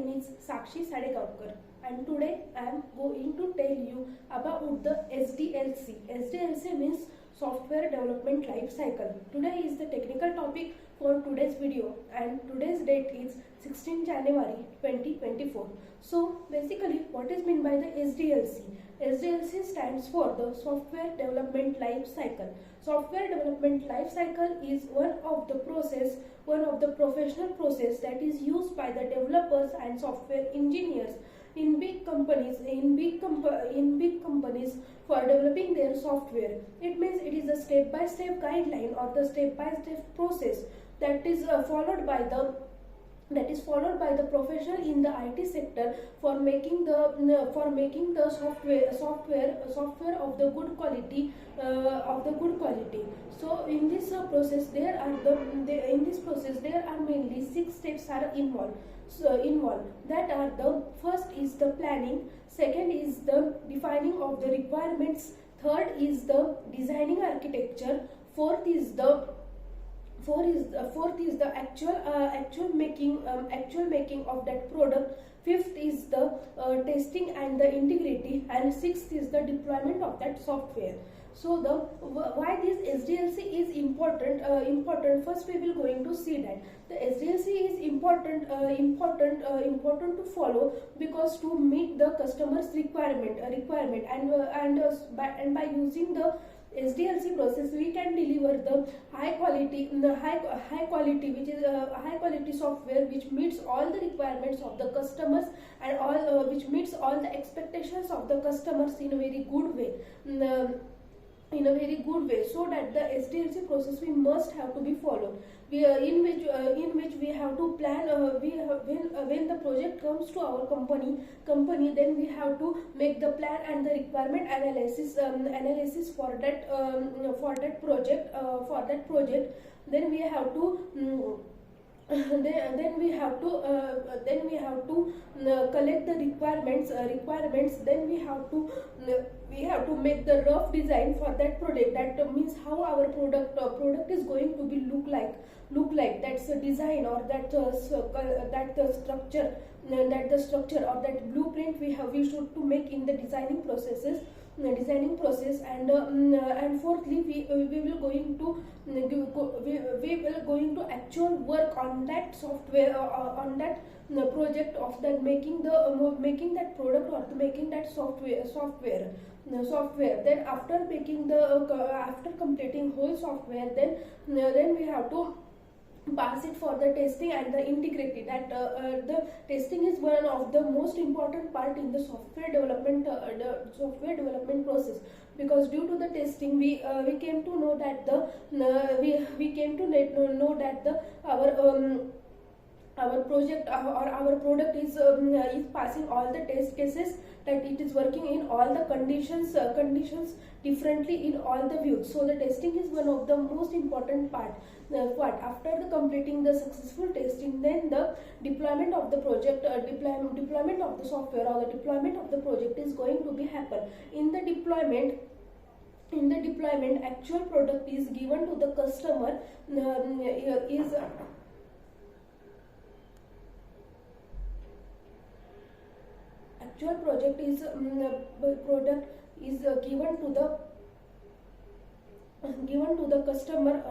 name is Sakshi Sadekavkar, and today I am going to tell you about the SDLC. SDLC means Software Development Life Cycle. Today is the technical topic for today's video, and today's date is 16 January 2024. So basically, what is meant by the SDLC? SDLC stands for the Software Development Life Cycle. Software Development Life Cycle is one of the professional process that is used by the developers and software engineers in big companies for developing their software. It means it is a step-by-step guideline or the step-by-step process that is followed by the professional in the IT sector for making the software of the good quality. So in this process there are mainly 6 steps are involved. That are the first is the planning, second is the defining of the requirements, third is the designing architecture, fourth is the actual making of that product, fifth is the testing and the integrity, and sixth is the deployment of that software. So why this SDLC is important? First we will going to see that the SDLC is important to follow, because to meet the customer's requirement and by using the SDLC process we can deliver the high quality which is high quality software which meets all the requirements of the customers and which meets all the expectations of the customers in a very good way. So that the SDLC process we must have to be followed, in which we have to plan. When the project comes to our company, then we have to make the plan and the requirement analysis for that project. Then we have to then we have to collect the requirements. Then we have to make the rough design for that product. That means how our product is going to be look like. That's a design, or that the structure or that blueprint we should to make in the designing process. And fourthly we will going to actual work on that software, on that project of that making that product or making that software. Then after completing whole software, then we have to pass it for the testing and the integrity. That the testing is one of the most important part in the software development process, because due to the testing we came to know that our project or our product is passing all the test cases, that it is working in all the conditions differently in all the views. So the testing is one of the most important part. After the completing the successful testing, then the deployment of the project, deployment of the software or the deployment of the project is going to be happen. In the deployment, actual product is given to the customer. Actual product is given to the customer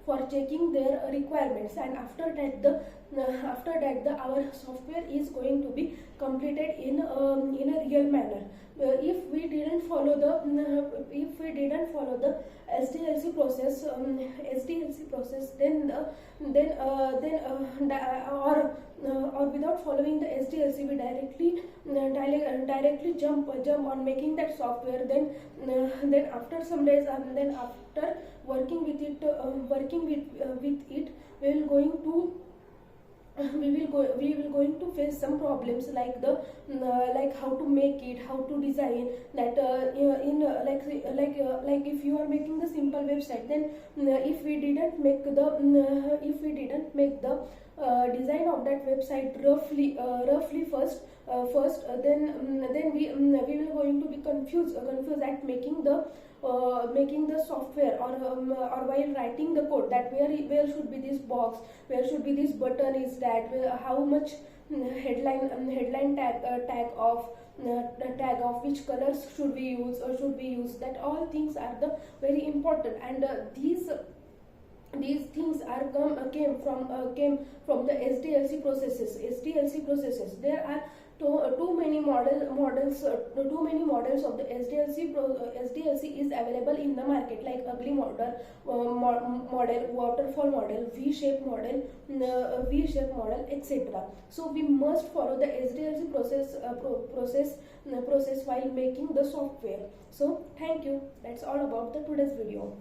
for checking their requirements, and after that our software is going to be completed in a real manner. If we didn't follow the SDLC process, then or without following the SDLC, we directly jump on making that software. Then after some days, then after working with it, we will going to face some problems, like how to make it, how to design that like if you are making the simple website, then if we didn't make the design of that website roughly first, then we will going to be confused at making the software, or while writing the code, that where should be this box, where should be this button, is that how much headline tag of which colors should we use or should we use. That all things are the very important, and these things are came from the SDLC processes. There are too many models of the SDLC is available in the market, like ugly model, waterfall model, V-shape model, etc. So we must follow the SDLC process while making the software. So thank you. That's all about the today's video.